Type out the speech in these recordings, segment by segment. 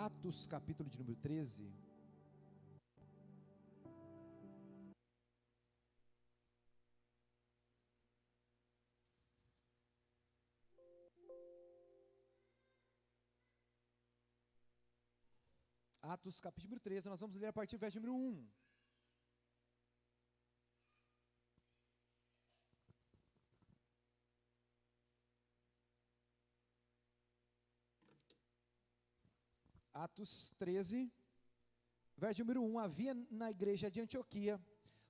Atos capítulo de número 13. Atos capítulo 13, nós vamos ler a partir do verso número 1. Atos 13, verso número 1. Havia na igreja de Antioquia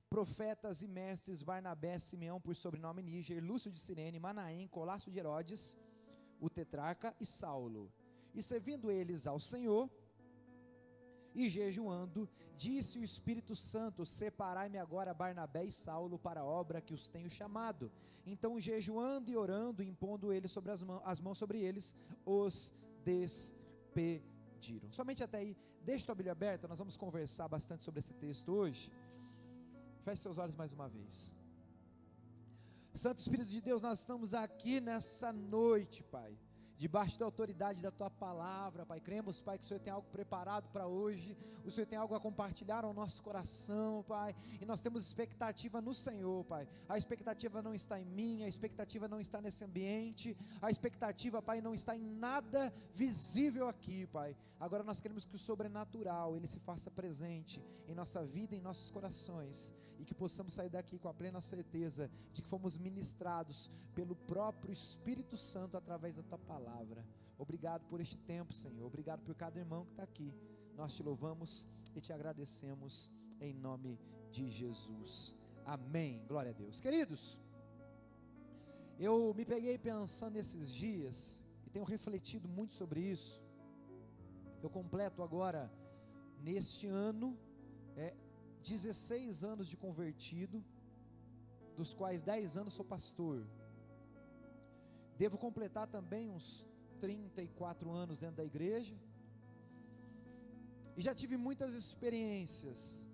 profetas e mestres: Barnabé, Simeão por sobrenome Níger, Lúcio de Cirene, Manaém, Colasso de Herodes, o tetrarca, e Saulo. E servindo eles ao Senhor e jejuando, disse o Espírito Santo: separai-me agora Barnabé e Saulo para a obra que os tenho chamado. Então, jejuando e orando, impondo eles sobre as mãos sobre eles, os despediram. Somente até aí. Deixa a Bíblia aberta, nós vamos conversar bastante sobre esse texto hoje. Feche seus olhos mais uma vez. Santo Espírito de Deus, nós estamos aqui nessa noite, Pai, debaixo da autoridade da Tua palavra, Pai. Cremos, Pai, que o Senhor tem algo preparado para hoje, o Senhor tem algo a compartilhar ao nosso coração, Pai, e nós temos expectativa no Senhor, Pai. A expectativa não está em mim, a expectativa não está nesse ambiente, a expectativa, Pai, não está em nada visível aqui, Pai. Agora nós queremos que o sobrenatural, Ele se faça presente em nossa vida, em nossos corações, e que possamos sair daqui com a plena certeza de que fomos ministrados pelo próprio Espírito Santo através da Tua palavra. Obrigado por este tempo, Senhor. Obrigado por cada irmão que está aqui. Nós te louvamos e te agradecemos em nome de Jesus. Amém. Glória a Deus. Queridos, eu me peguei pensando nesses dias e tenho refletido muito sobre isso. Eu completo agora, neste ano, 16 anos de convertido, dos quais 10 anos sou pastor. Devo completar também uns 34 anos dentro da igreja, e já tive muitas experiências,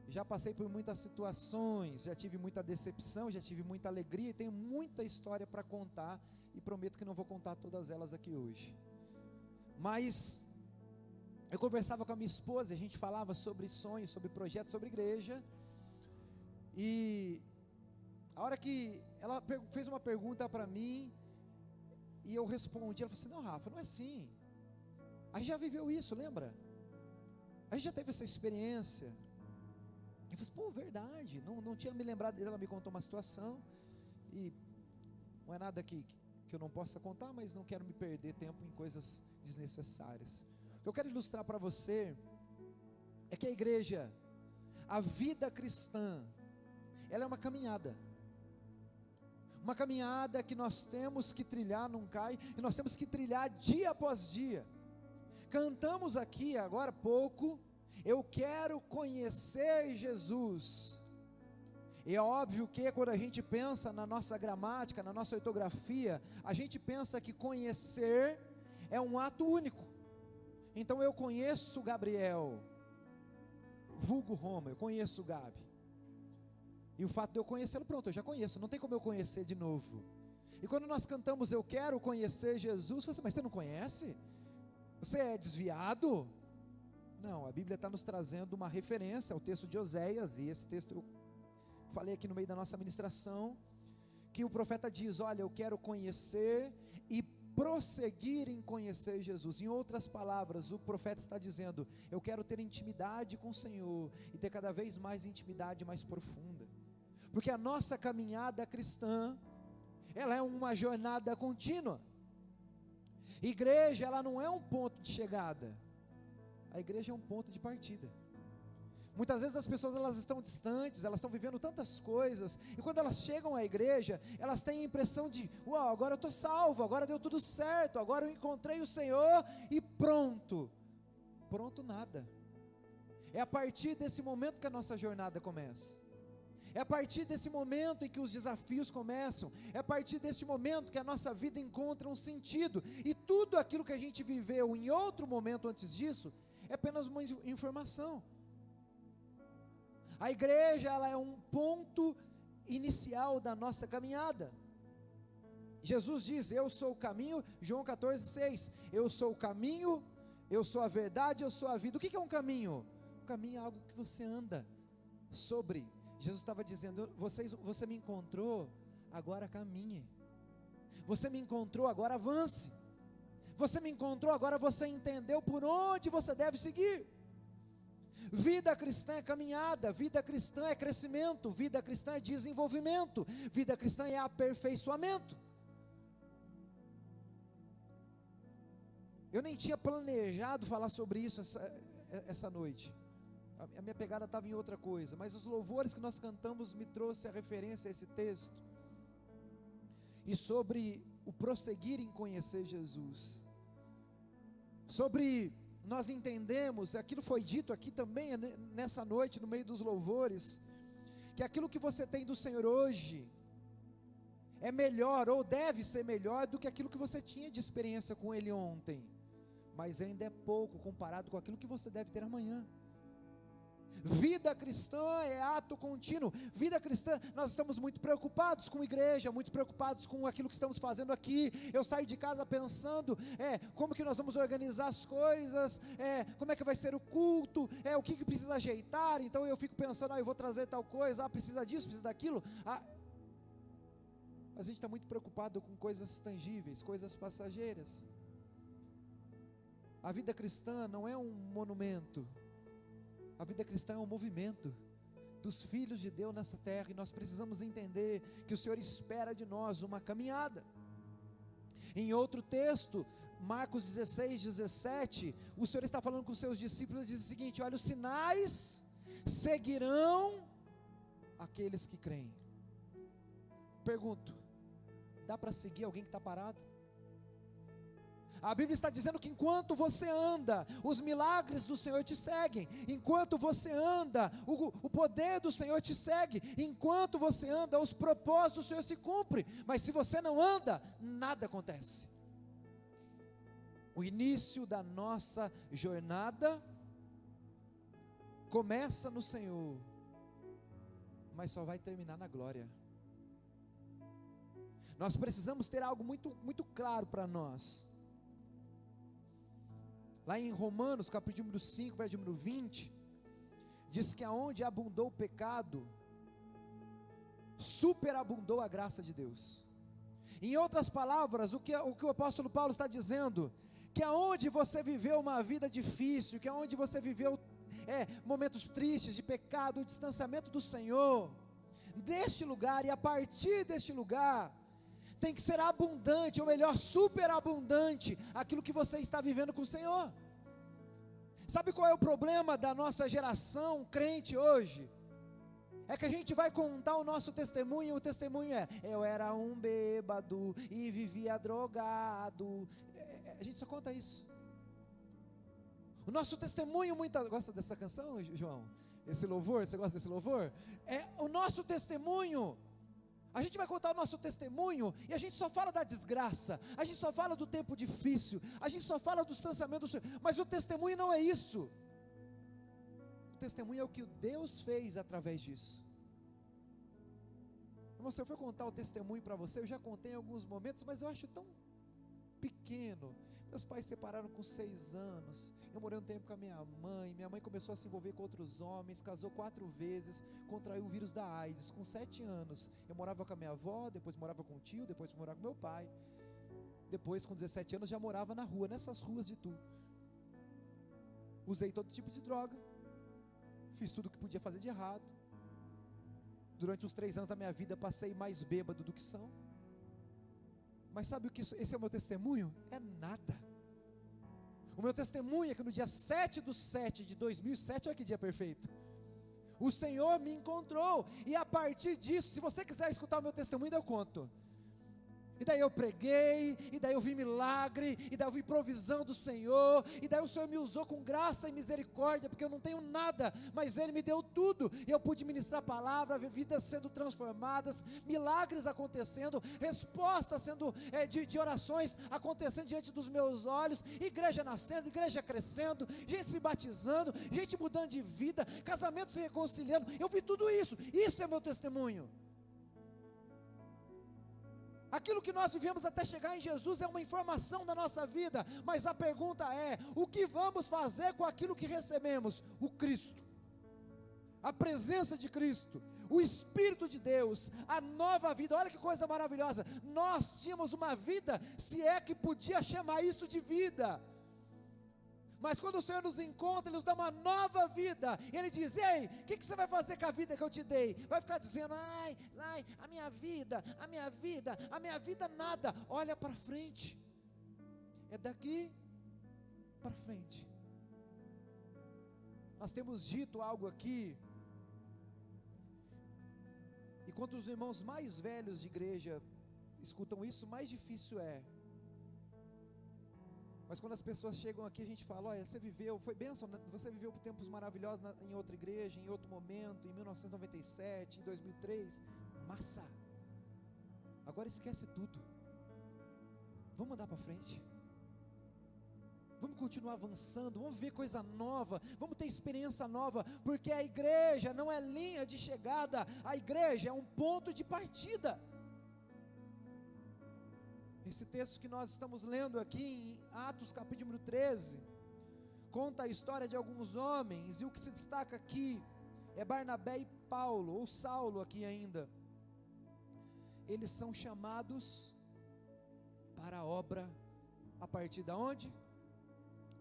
já passei por muitas situações, já tive muita decepção, já tive muita alegria, e tenho muita história para contar, e prometo que não vou contar todas elas aqui hoje. Mas eu conversava com a minha esposa, a gente falava sobre sonhos, sobre projetos, sobre igreja, e a hora que ela fez uma pergunta para mim, e eu respondi, ela falou assim: não, Rafa, não é assim, a gente já viveu isso, lembra? A gente já teve essa experiência. Eu falei assim: pô, verdade, não tinha me lembrado dela. Ela me contou uma situação, e não é nada que eu não possa contar, mas não quero me perder tempo em coisas desnecessárias. O que eu quero ilustrar para você é que a igreja, a vida cristã, ela é uma caminhada que nós temos que trilhar, não cai, e nós temos que trilhar dia após dia. Cantamos aqui agora há pouco: eu quero conhecer Jesus. E é óbvio que quando a gente pensa na nossa gramática, na nossa ortografia, a gente pensa que conhecer é um ato único. Então eu conheço Gabriel, vulgo Roma, eu conheço Gabi. E o fato de eu conhecê-lo, pronto, eu já conheço, não tem como eu conhecer de novo. E quando nós cantamos eu quero conhecer Jesus, você, mas você não conhece? Você é desviado? Não, a Bíblia está nos trazendo uma referência ao texto de Oséias, e esse texto eu falei aqui no meio da nossa ministração, que o profeta diz: olha, eu quero conhecer e prosseguir em conhecer Jesus. Em outras palavras, o profeta está dizendo: eu quero ter intimidade com o Senhor, e ter cada vez mais intimidade mais profunda, porque a nossa caminhada cristã, ela é uma jornada contínua. Igreja, ela não é um ponto de chegada, a igreja é um ponto de partida. Muitas vezes as pessoas, elas estão distantes, elas estão vivendo tantas coisas, e quando elas chegam à igreja, elas têm a impressão de: uau, agora eu estou salvo, agora deu tudo certo, agora eu encontrei o Senhor e pronto. Pronto nada. É a partir desse momento que a nossa jornada começa. É a partir desse momento em que os desafios começam. É a partir desse momento que a nossa vida encontra um sentido. E tudo aquilo que a gente viveu em outro momento antes disso é apenas uma informação. A igreja, ela é um ponto inicial da nossa caminhada. Jesus diz: eu sou o caminho, João 14,6, eu sou o caminho, Eu sou a verdade, eu sou a vida. O que é um caminho? O caminho é algo que você anda sobre. Jesus estava dizendo, você me encontrou, agora caminhe. Você me encontrou, agora avance. Você me encontrou, agora você entendeu por onde você deve seguir. Vida cristã é caminhada, vida cristã é crescimento, vida cristã é desenvolvimento, vida cristã é aperfeiçoamento. Eu nem tinha planejado falar sobre isso essa noite. A minha pegada estava em outra coisa, mas os louvores que nós cantamos me trouxe a referência a esse texto. E sobre o prosseguir em conhecer Jesus. Sobre nós entendemos, aquilo foi dito aqui também nessa noite, no meio dos louvores, que aquilo que você tem do Senhor hoje é melhor, ou deve ser melhor do que aquilo que você tinha de experiência com Ele ontem, mas ainda é pouco comparado com aquilo que você deve ter amanhã. Vida cristã é ato contínuo. Vida cristã, nós estamos muito preocupados com igreja, muito preocupados com aquilo que estamos fazendo aqui. Eu saio de casa pensando, como que nós vamos organizar as coisas, como é que vai ser o culto, o que precisa ajeitar. Então eu fico pensando, eu vou trazer tal coisa, precisa disso, precisa daquilo. A gente está muito preocupado com coisas tangíveis, coisas passageiras. A vida cristã não é um monumento. A vida cristã é um movimento dos filhos de Deus nessa terra, e nós precisamos entender que o Senhor espera de nós uma caminhada. Em outro texto, Marcos 16, 17, o Senhor está falando com os seus discípulos e diz o seguinte: olha, os sinais seguirão aqueles que creem. Pergunto, dá para seguir alguém que está parado? A Bíblia está dizendo que enquanto você anda, os milagres do Senhor te seguem. Enquanto você anda, o poder do Senhor te segue. Enquanto você anda, os propósitos do Senhor se cumprem. Mas se você não anda, nada acontece. O início da nossa jornada começa no Senhor, mas só vai terminar na glória. Nós precisamos ter algo muito, muito claro para nós. Lá em Romanos, capítulo número 5, verso número 20, diz que aonde abundou o pecado, superabundou a graça de Deus. Em outras palavras, o que o apóstolo Paulo está dizendo, que aonde você viveu uma vida difícil, que aonde você viveu momentos tristes, de pecado, o distanciamento do Senhor, deste lugar e a partir deste lugar, tem que ser abundante, ou melhor, superabundante, aquilo que você está vivendo com o Senhor. Sabe qual é o problema da nossa geração crente hoje? É que a gente vai contar o nosso testemunho, e o testemunho eu era um bêbado, e vivia drogado, a gente só conta isso. O nosso testemunho, gosta dessa canção, João? Esse louvor, você gosta desse louvor? O nosso testemunho, a gente vai contar o nosso testemunho, e a gente só fala da desgraça, a gente só fala do tempo difícil, a gente só fala do distanciamento do Senhor, mas o testemunho não é isso. O testemunho é o que Deus fez através disso. Irmão, se eu for contar o testemunho para você, eu já contei em alguns momentos, mas eu acho tão pequeno. Meus pais se separaram com 6 anos, eu morei um tempo com a minha mãe começou a se envolver com outros homens, casou 4 vezes, contraiu o vírus da AIDS, com 7 anos, eu morava com a minha avó, depois morava com o tio, depois fui morar com meu pai, depois com 17 anos já morava na rua, nessas ruas de Itu, usei todo tipo de droga, fiz tudo o que podia fazer de errado, durante os 3 anos da minha vida passei mais bêbado do que são. Mas sabe o que esse é o meu testemunho? É nada. O meu testemunho é que no dia 7/7/2007, olha que dia perfeito, o Senhor me encontrou, e a partir disso, se você quiser escutar o meu testemunho, eu conto. E daí eu preguei, e daí eu vi milagre, e daí eu vi provisão do Senhor, e daí o Senhor me usou com graça e misericórdia, porque eu não tenho nada, mas Ele me deu tudo, e eu pude ministrar a palavra, vidas sendo transformadas, milagres acontecendo, respostas sendo de orações acontecendo diante dos meus olhos, igreja nascendo, igreja crescendo, gente se batizando, gente mudando de vida, casamentos se reconciliando, eu vi tudo isso, isso é meu testemunho. Aquilo que nós vivemos até chegar em Jesus é uma informação da nossa vida, mas a pergunta é: o que vamos fazer com aquilo que recebemos? O Cristo, a presença de Cristo, o Espírito de Deus, a nova vida. Olha que coisa maravilhosa, nós tínhamos uma vida, se é que podia chamar isso de vida, mas quando o Senhor nos encontra, Ele nos dá uma nova vida, Ele diz: ei, o que você vai fazer com a vida que eu te dei? Vai ficar dizendo: ai, a minha vida nada. Olha para frente, é daqui para frente. Nós temos dito algo aqui, e quando os irmãos mais velhos de igreja escutam isso, mais difícil é. Mas quando as pessoas chegam aqui, a gente fala: olha, você viveu, foi bênção, né? Você viveu por tempos maravilhosos em outra igreja, em outro momento, em 1997, em 2003, massa, agora esquece tudo, vamos andar para frente, vamos continuar avançando, vamos ver coisa nova, vamos ter experiência nova, porque a igreja não é linha de chegada, a igreja é um ponto de partida. Esse texto que nós estamos lendo aqui em Atos capítulo 13, conta a história de alguns homens, e o que se destaca aqui é Barnabé e Paulo, ou Saulo aqui ainda. Eles são chamados para a obra, a partir de onde?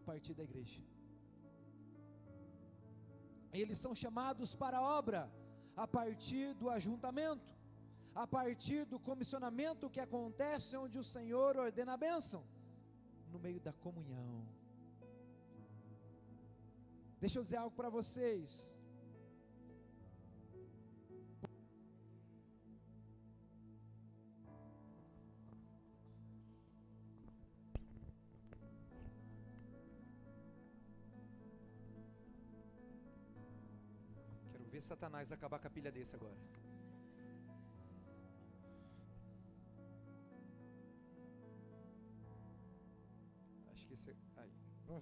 A partir da igreja. Eles são chamados para a obra, a partir do ajuntamento, a partir do comissionamento que acontece onde o Senhor ordena a bênção, no meio da comunhão. Deixa eu dizer algo para vocês. Quero ver Satanás acabar com a pilha desse agora.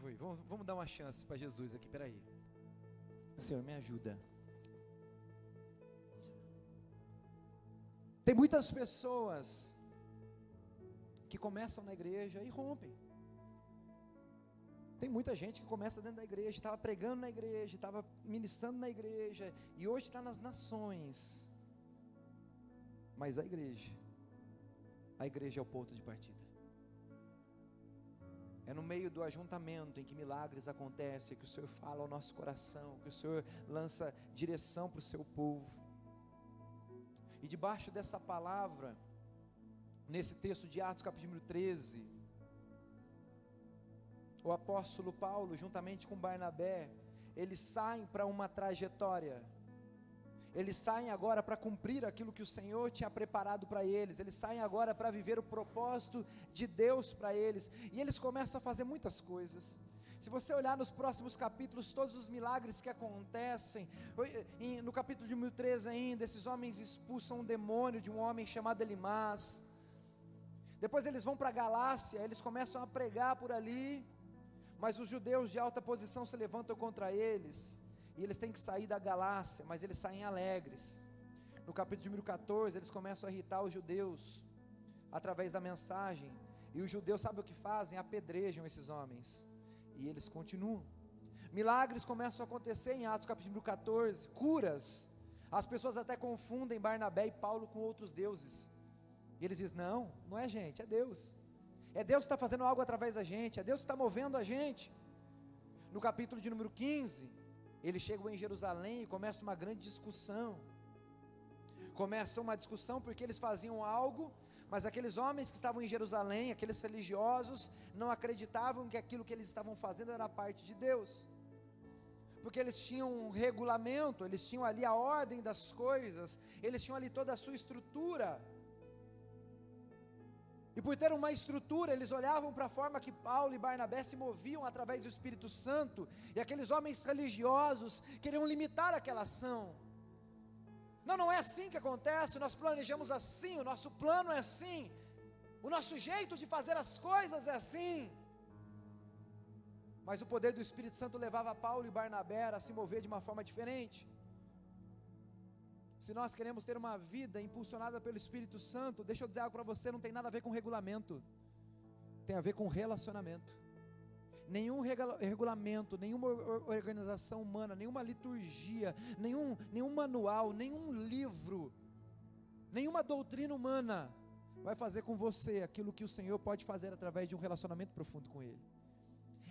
Aí, vamos dar uma chance para Jesus aqui, peraí. Senhor, me ajuda. Tem muitas pessoas que começam na igreja e rompem. Tem muita gente que começa dentro da igreja, estava pregando na igreja, estava ministrando na igreja, e hoje está nas nações. Mas a igreja é o ponto de partida. É no meio do ajuntamento em que milagres acontecem, que o Senhor fala ao nosso coração, que o Senhor lança direção para o seu povo. E debaixo dessa palavra, nesse texto de Atos capítulo 13, o apóstolo Paulo, juntamente com Barnabé, eles saem para uma trajetória. Eles saem agora para cumprir aquilo que o Senhor tinha preparado para eles. Eles saem agora para viver o propósito de Deus para eles. E eles começam a fazer muitas coisas. Se você olhar nos próximos capítulos, todos os milagres que acontecem, no capítulo de 13 ainda, esses homens expulsam um demônio de um homem chamado Elimas. Depois eles vão para a Galácia, eles começam a pregar por ali, mas os judeus de alta posição se levantam contra eles, e eles têm que sair da Galácia, mas eles saem alegres. No capítulo número 14, eles começam a irritar os judeus, através da mensagem, e os judeus sabem o que fazem? Apedrejam esses homens, e eles continuam. Milagres começam a acontecer em Atos capítulo 14, curas, as pessoas até confundem Barnabé e Paulo com outros deuses, e eles dizem: não é gente, é Deus que está fazendo algo através da gente, é Deus que está movendo a gente. No capítulo de número 15, eles chegam em Jerusalém e começa uma grande discussão. Começa uma discussão porque eles faziam algo, mas aqueles homens que estavam em Jerusalém, aqueles religiosos, não acreditavam que aquilo que eles estavam fazendo era parte de Deus, porque eles tinham um regulamento, eles tinham ali a ordem das coisas, eles tinham ali toda a sua estrutura, e por ter uma estrutura, eles olhavam para a forma que Paulo e Barnabé se moviam através do Espírito Santo, e aqueles homens religiosos queriam limitar aquela ação. Não é assim que acontece, nós planejamos assim, o nosso plano é assim, o nosso jeito de fazer as coisas é assim. Mas o poder do Espírito Santo levava Paulo e Barnabé a se mover de uma forma diferente. Se nós queremos ter uma vida impulsionada pelo Espírito Santo, deixa eu dizer algo para você, não tem nada a ver com regulamento, tem a ver com relacionamento. Nenhum regulamento, nenhuma organização humana, nenhuma liturgia, nenhum manual, nenhum livro, nenhuma doutrina humana vai fazer com você aquilo que o Senhor pode fazer através de um relacionamento profundo com Ele.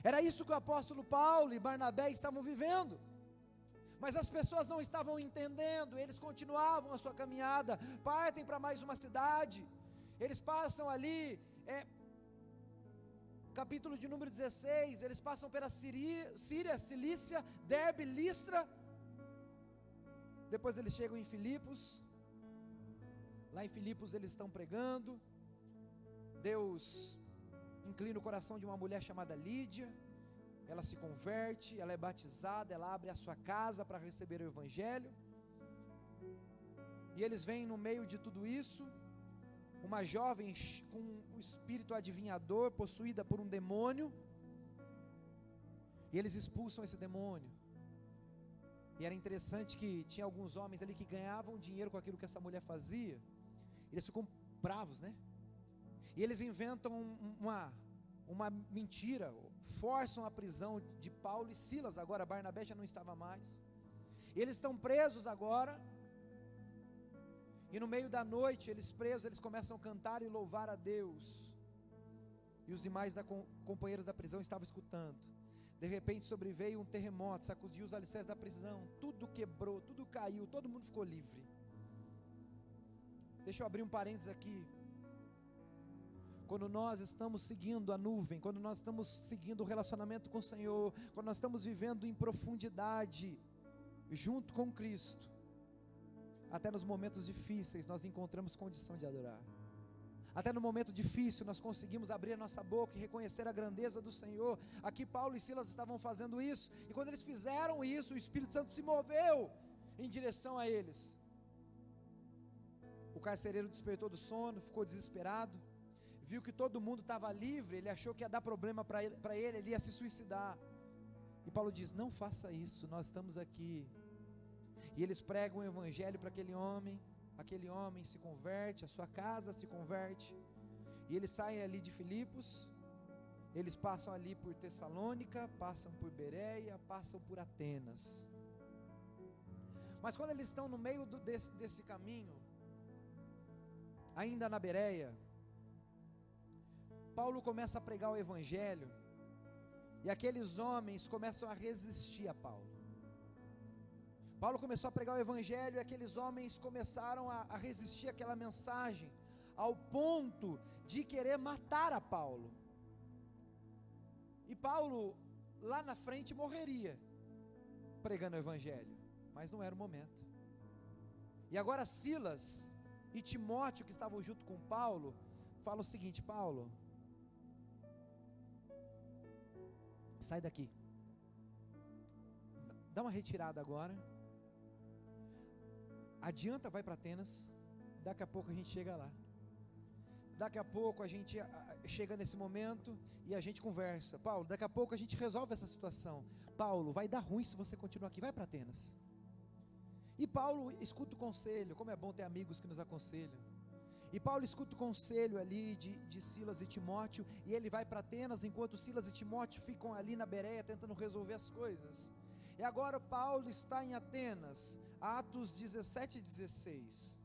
Era isso que o apóstolo Paulo e Barnabé estavam vivendo, mas as pessoas não estavam entendendo. Eles continuavam a sua caminhada, partem para mais uma cidade, eles passam ali, capítulo de número 16, eles passam pela Síria, Cilícia, Derbe, Listra, depois eles chegam em Filipos. Lá em Filipos eles estão pregando, Deus inclina o coração de uma mulher chamada Lídia, ela se converte, ela é batizada, ela abre a sua casa para receber o Evangelho, e eles veem no meio de tudo isso, uma jovem com o espírito adivinhador, possuída por um demônio, e eles expulsam esse demônio. E era interessante que tinha alguns homens ali que ganhavam dinheiro com aquilo que essa mulher fazia, eles ficam bravos, né? E eles inventam uma mentira, forçam a prisão de Paulo e Silas. Agora Barnabé já não estava mais, eles estão presos agora, e no meio da noite, eles presos, eles começam a cantar e louvar a Deus, e os demais companheiros da prisão estavam escutando. De repente sobreveio um terremoto, sacudiu os alicerces da prisão, tudo quebrou, tudo caiu, todo mundo ficou livre. Deixa eu abrir um parênteses aqui. Quando nós estamos seguindo a nuvem, quando nós estamos seguindo o relacionamento com o Senhor, quando nós estamos vivendo em profundidade junto com Cristo, até nos momentos difíceis nós encontramos condição de adorar. Até no momento difícil nós conseguimos abrir a nossa boca e reconhecer a grandeza do Senhor. Aqui Paulo e Silas estavam fazendo isso, e quando eles fizeram isso, o Espírito Santo se moveu em direção a eles. O carcereiro despertou do sono, ficou desesperado, viu que todo mundo estava livre, ele achou que ia dar problema para ele, ele ia se suicidar. E Paulo diz: não faça isso, nós estamos aqui. E eles pregam o Evangelho para aquele homem se converte, a sua casa se converte, e eles saem ali de Filipos, eles passam ali por Tessalônica, passam por Bereia, passam por Atenas. Mas quando eles estão no meio desse caminho, ainda na Bereia, Paulo começa a pregar o Evangelho, e aqueles homens começam a resistir a Paulo. Paulo começou a pregar o Evangelho, e aqueles homens começaram a resistir àquela mensagem, ao ponto de querer matar a Paulo. E Paulo lá na frente morreria pregando o Evangelho, mas não era o momento. E agora Silas e Timóteo, que estavam junto com Paulo, falam o seguinte: Paulo, sai daqui, dá uma retirada agora, adianta, vai para Atenas, daqui a pouco a gente chega lá, daqui a pouco a gente chega nesse momento e a gente conversa. Paulo, daqui a pouco a gente resolve essa situação. Paulo, vai dar ruim se você continuar aqui, vai para Atenas. E Paulo escuta o conselho, como é bom ter amigos que nos aconselham. E Paulo escuta o conselho ali de Silas e Timóteo, e ele vai para Atenas, enquanto Silas e Timóteo ficam ali na Bereia tentando resolver as coisas. E agora Paulo está em Atenas, Atos 17 e 16.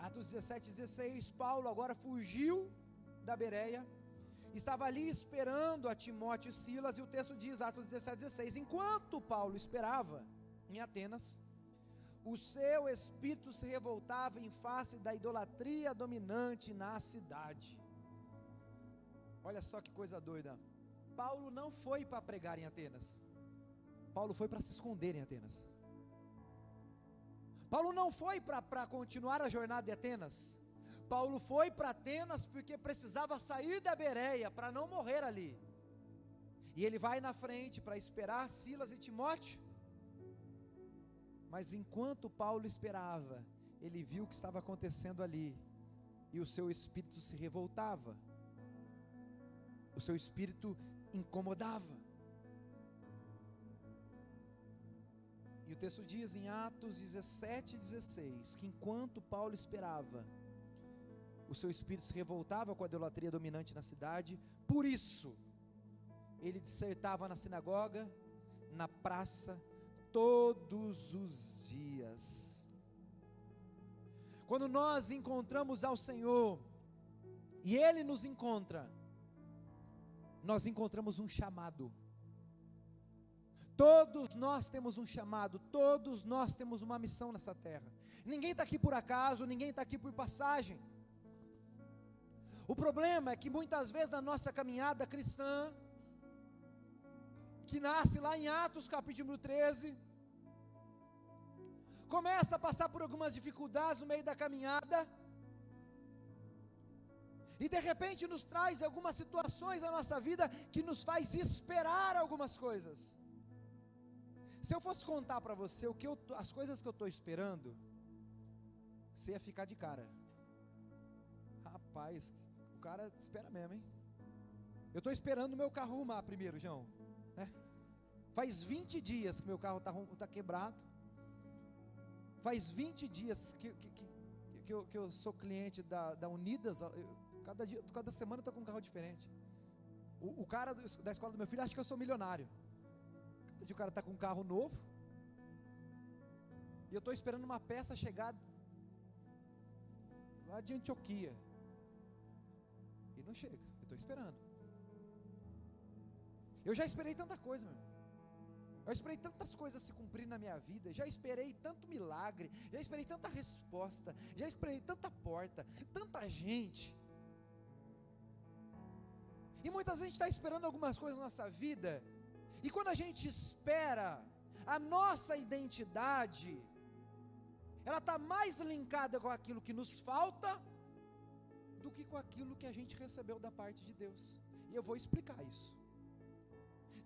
Atos 17 e 16, Paulo agora fugiu da Bereia, estava ali esperando a Timóteo e Silas, e o texto diz, Atos 17 e 16, enquanto Paulo esperava em Atenas, o seu espírito se revoltava em face da idolatria dominante na cidade. Olha só que coisa doida. Paulo não foi para pregar em Atenas, Paulo foi para se esconder em Atenas. Paulo não foi para continuar a jornada de Atenas, Paulo foi para Atenas porque precisava sair da Bereia para não morrer ali. E ele vai na frente para esperar Silas e Timóteo. Mas enquanto Paulo esperava, ele viu o que estava acontecendo ali, e o seu espírito se revoltava, o seu espírito incomodava. E o texto diz em Atos 17:16, que enquanto Paulo esperava, o seu espírito se revoltava com a idolatria dominante na cidade, por isso, ele dissertava na sinagoga, na praça, todos os dias. Quando nós encontramos ao Senhor, e Ele nos encontra, nós encontramos um chamado. Todos nós temos um chamado, todos nós temos uma missão nessa terra. Ninguém está aqui por acaso, ninguém está aqui por passagem. O problema é que muitas vezes na nossa caminhada cristã, que nasce lá em Atos capítulo 13, começa a passar por algumas dificuldades no meio da caminhada, e de repente nos traz algumas situações na nossa vida, que nos faz esperar algumas coisas. Se eu fosse contar para você as coisas que eu estou esperando, você ia ficar de cara. Rapaz, o cara espera mesmo, hein? Eu estou esperando o meu carro arrumar primeiro, João, né? Faz 20 dias que meu carro está quebrado. Faz 20 dias que eu sou cliente da Unidas. Cada semana eu estou com um carro diferente. O cara da escola do meu filho acha que eu sou milionário. Cada dia o cara está com um carro novo, e eu estou esperando uma peça chegar lá de Antioquia, e não chega. Eu estou esperando. Eu já esperei tanta coisa, meu irmão. Eu esperei tantas coisas se cumprir na minha vida, já esperei tanto milagre, já esperei tanta resposta, já esperei tanta porta, tanta gente. E muitas vezes a gente está esperando algumas coisas na nossa vida, e quando a gente espera, a nossa identidade, ela está mais linkada com aquilo que nos falta, do que com aquilo que a gente recebeu da parte de Deus. E eu vou explicar isso.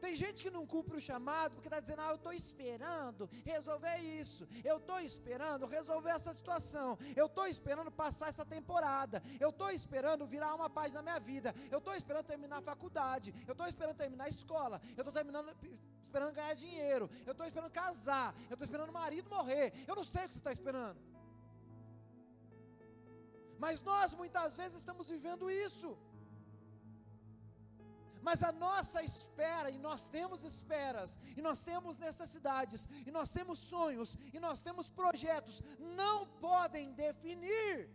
Tem gente que não cumpre o chamado, porque está dizendo, eu estou esperando resolver isso, eu estou esperando resolver essa situação, eu estou esperando passar essa temporada, eu estou esperando virar uma página na minha vida, eu estou esperando terminar a faculdade, eu estou esperando terminar a escola, eu estou esperando ganhar dinheiro, eu estou esperando casar, eu estou esperando o marido morrer, eu não sei o que você está esperando. Mas nós muitas vezes estamos vivendo isso. Mas a nossa espera, e nós temos esperas, e nós temos necessidades, e nós temos sonhos, e nós temos projetos, não podem definir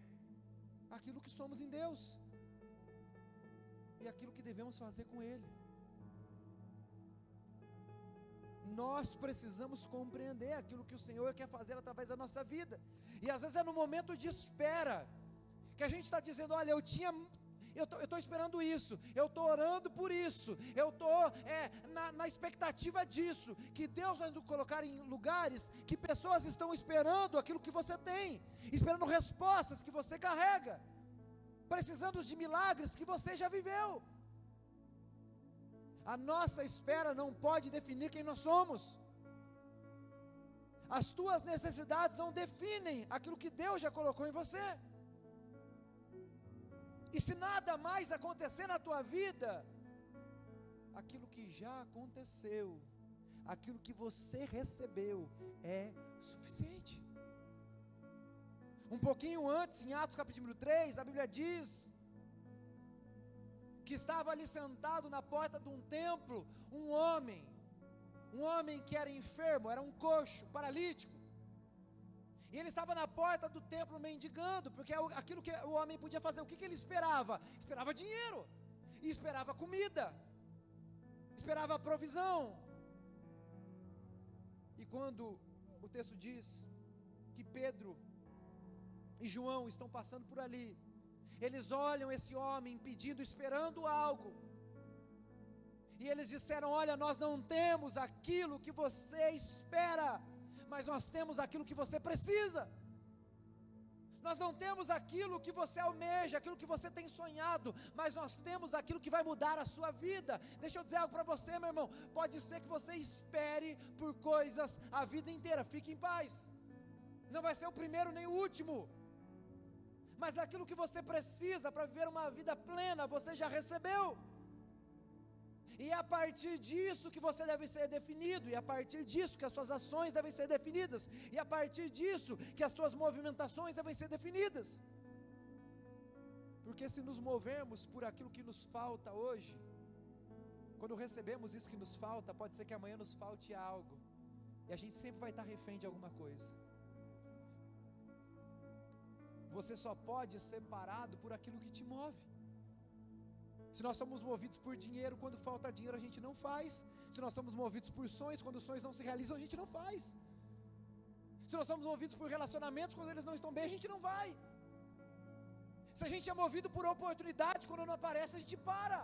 aquilo que somos em Deus, e aquilo que devemos fazer com Ele. Nós precisamos compreender aquilo que o Senhor quer fazer através da nossa vida, e às vezes é no momento de espera, que a gente está dizendo, olha, eu estou esperando isso, eu estou orando por isso, eu estou na expectativa disso, que Deus vai nos colocar em lugares que pessoas estão esperando aquilo que você tem, esperando respostas que você carrega, precisando de milagres que você já viveu. A nossa espera não pode definir quem nós somos. As tuas necessidades não definem aquilo que Deus já colocou em você. E se nada mais acontecer na tua vida, aquilo que já aconteceu, aquilo que você recebeu é suficiente. Um pouquinho antes, em Atos capítulo 3, a Bíblia diz que estava ali sentado na porta de um templo, um homem que era enfermo, era um coxo, paralítico. E ele estava na porta do templo mendigando, porque aquilo que o homem podia fazer, o que ele esperava? Esperava dinheiro, e esperava comida, esperava provisão. E quando o texto diz que Pedro e João estão passando por ali, eles olham esse homem pedindo, esperando algo, e eles disseram, olha, nós não temos aquilo que você espera, mas nós temos aquilo que você precisa. Nós não temos aquilo que você almeja, aquilo que você tem sonhado, mas nós temos aquilo que vai mudar a sua vida. Deixa eu dizer algo para você, meu irmão, pode ser que você espere por coisas a vida inteira, fique em paz, não vai ser o primeiro nem o último, mas aquilo que você precisa para viver uma vida plena, você já recebeu. E é a partir disso que você deve ser definido, e é a partir disso que as suas ações devem ser definidas, e é a partir disso que as suas movimentações devem ser definidas. Porque se nos movermos por aquilo que nos falta hoje, quando recebemos isso que nos falta, pode ser que amanhã nos falte algo, e a gente sempre vai estar refém de alguma coisa. Você só pode ser parado por aquilo que te move. Se nós somos movidos por dinheiro, quando falta dinheiro a gente não faz. Se nós somos movidos por sonhos, quando os sonhos não se realizam, a gente não faz. Se nós somos movidos por relacionamentos, quando eles não estão bem, a gente não vai. Se a gente é movido por oportunidade, quando não aparece, a gente para.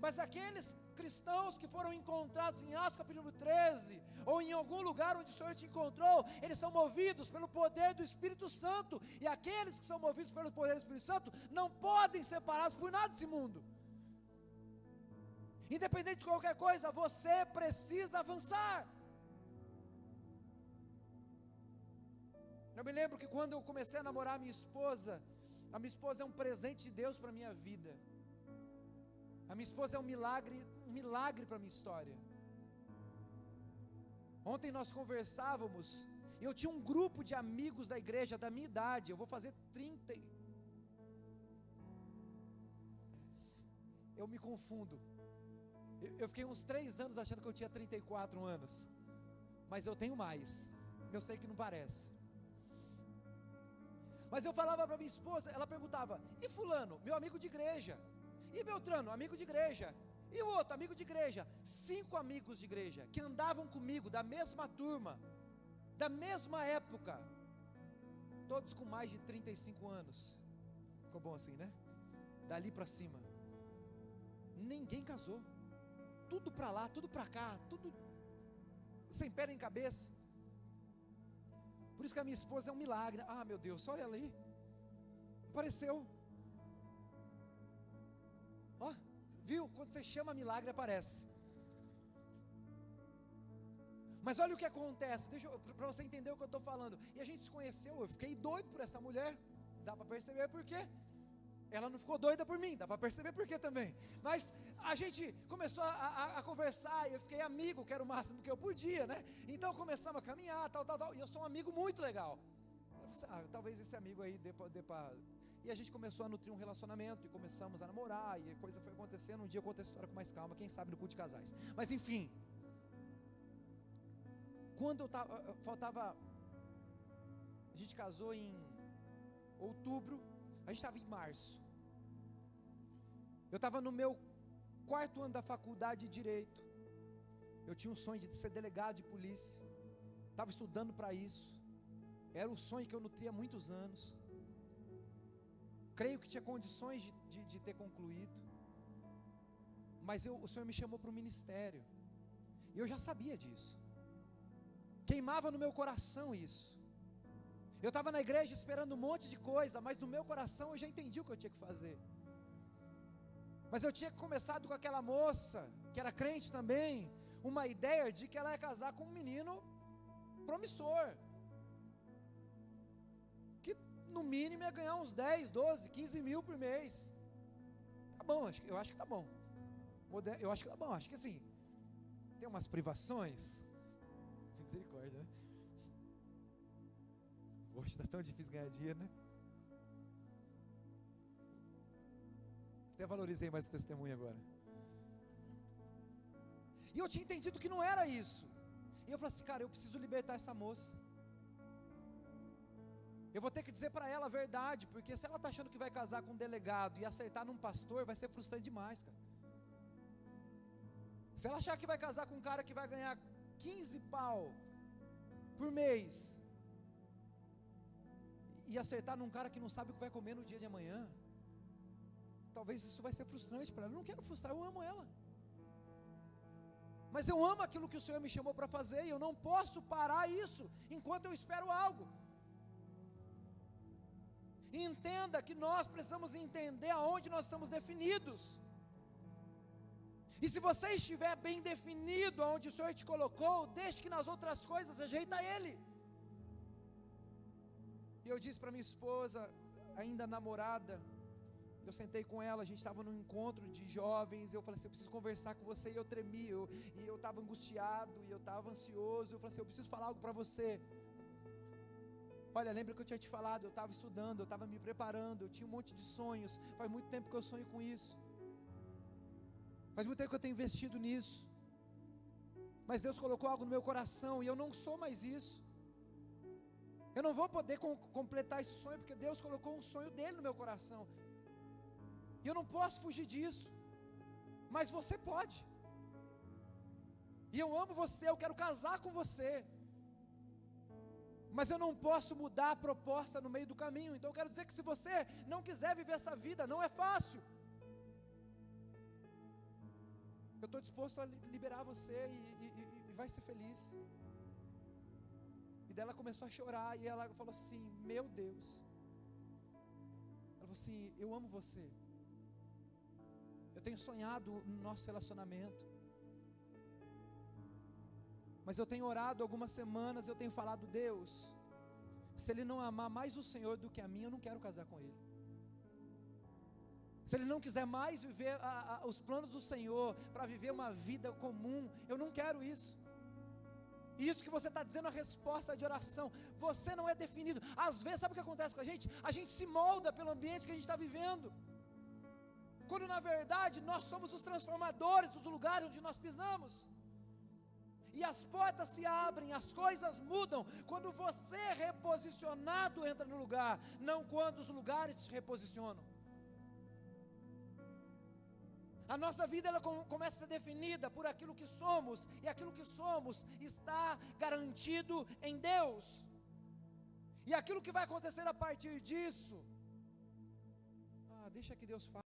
Mas aqueles cristãos que foram encontrados em Atos capítulo 13, ou em algum lugar onde o Senhor te encontrou, eles são movidos pelo poder do Espírito Santo, e aqueles que são movidos pelo poder do Espírito Santo, não podem ser parados por nada desse mundo. Independente de qualquer coisa, você precisa avançar. Eu me lembro que quando eu comecei a namorar a minha esposa é um presente de Deus para a minha vida. A minha esposa é um milagre para a minha história. Ontem nós conversávamos, e eu tinha um grupo de amigos da igreja da minha idade, eu vou fazer 30. Eu me confundo. Eu fiquei uns 3 anos achando que eu tinha 34 anos, mas eu tenho mais, eu sei que não parece. Mas eu falava para minha esposa, ela perguntava: e fulano, meu amigo de igreja? E Beltrano, amigo de igreja? E o outro, amigo de igreja? 5 amigos de igreja, que andavam comigo, da mesma turma, da mesma época, todos com mais de 35 anos, ficou bom assim, né? Dali para cima, ninguém casou, tudo para lá, tudo para cá, tudo sem pé nem cabeça. Por isso que a minha esposa é um milagre. Ah, meu Deus, olha ela aí, apareceu. Ó, viu? Quando você chama milagre, aparece. Mas olha o que acontece, para você entender o que eu estou falando. E a gente se conheceu, eu fiquei doido por essa mulher. Dá para perceber por quê? Ela não ficou doida por mim, dá para perceber por quê também. Mas a gente começou a conversar, e eu fiquei amigo, que era o máximo que eu podia, né? Então começamos a caminhar, tal. E eu sou um amigo muito legal. Eu falei, talvez esse amigo aí dê para... E a gente começou a nutrir um relacionamento, e começamos a namorar, e a coisa foi acontecendo. Um dia eu conto a história com mais calma, quem sabe no culto de casais. Mas enfim, quando faltava, a gente casou em outubro, a gente estava em março. Eu estava no meu 4º ano da faculdade de Direito. Eu tinha um sonho de ser delegado de polícia, estava estudando para isso. Era o sonho que eu nutria há muitos anos. Creio que tinha condições de ter concluído. Mas o Senhor me chamou para o ministério, e eu já sabia disso. Queimava no meu coração isso. Eu estava na igreja esperando um monte de coisa, mas no meu coração eu já entendi o que eu tinha que fazer. Mas eu tinha começado com aquela moça, que era crente também, uma ideia de que ela ia casar com um menino promissor, que no mínimo ia ganhar uns 10, 12, 15 mil por mês. Tá bom, eu acho que tá bom. Eu acho que tá bom, acho que assim, tem umas privações. Misericórdia, né? Hoje está tão difícil ganhar dinheiro, né? Até valorizei mais o testemunho agora. E eu tinha entendido que não era isso. E eu falei assim, cara, eu preciso libertar essa moça. Eu vou ter que dizer para ela a verdade, porque se ela está achando que vai casar com um delegado e acertar num pastor, vai ser frustrante demais, cara. Se ela achar que vai casar com um cara que vai ganhar 15 pau por mês, e acertar num cara que não sabe o que vai comer no dia de amanhã, talvez isso vai ser frustrante para ela. Eu não quero frustrar, eu amo ela, mas eu amo aquilo que o Senhor me chamou para fazer, e eu não posso parar isso enquanto eu espero algo. E entenda que nós precisamos entender aonde nós estamos definidos. E se você estiver bem definido aonde o Senhor te colocou, deixe que nas outras coisas ajeita Ele. E eu disse para minha esposa, ainda namorada, Eu sentei com ela, a gente estava num encontro de jovens, eu falei assim, eu preciso conversar com você, e eu tremi, e eu estava angustiado, e eu estava ansioso, eu falei assim, eu preciso falar algo para você. Olha, lembra que eu tinha te falado, eu estava estudando, eu estava me preparando, eu tinha um monte de sonhos, faz muito tempo que eu sonho com isso, faz muito tempo que eu tenho investido nisso, mas Deus colocou algo no meu coração, e eu não sou mais isso, eu não vou poder completar esse sonho, porque Deus colocou um sonho dele no meu coração, e eu não posso fugir disso, mas você pode, e eu amo você, eu quero casar com você, mas eu não posso mudar a proposta no meio do caminho. Então eu quero dizer que se você não quiser viver essa vida, não é fácil, eu estou disposto a liberar você e vai ser feliz. E daí ela começou a chorar, e ela falou assim, meu Deus, ela falou assim, eu amo você, eu tenho sonhado no nosso relacionamento, mas eu tenho orado algumas semanas, eu tenho falado, Deus, se ele não amar mais o Senhor do que a mim, eu não quero casar com ele. Se ele não quiser mais viver os planos do Senhor, para viver uma vida comum, eu não quero isso. E isso que você está dizendo, a resposta de oração, você não é definido. Às vezes, sabe o que acontece com a gente? A gente se molda pelo ambiente que a gente está vivendo, quando na verdade, nós somos os transformadores dos lugares onde nós pisamos. E as portas se abrem, as coisas mudam, quando você reposicionado entra no lugar, não quando os lugares se reposicionam. A nossa vida ela começa a ser definida por aquilo que somos, e aquilo que somos está garantido em Deus, e aquilo que vai acontecer a partir disso, deixa que Deus fale.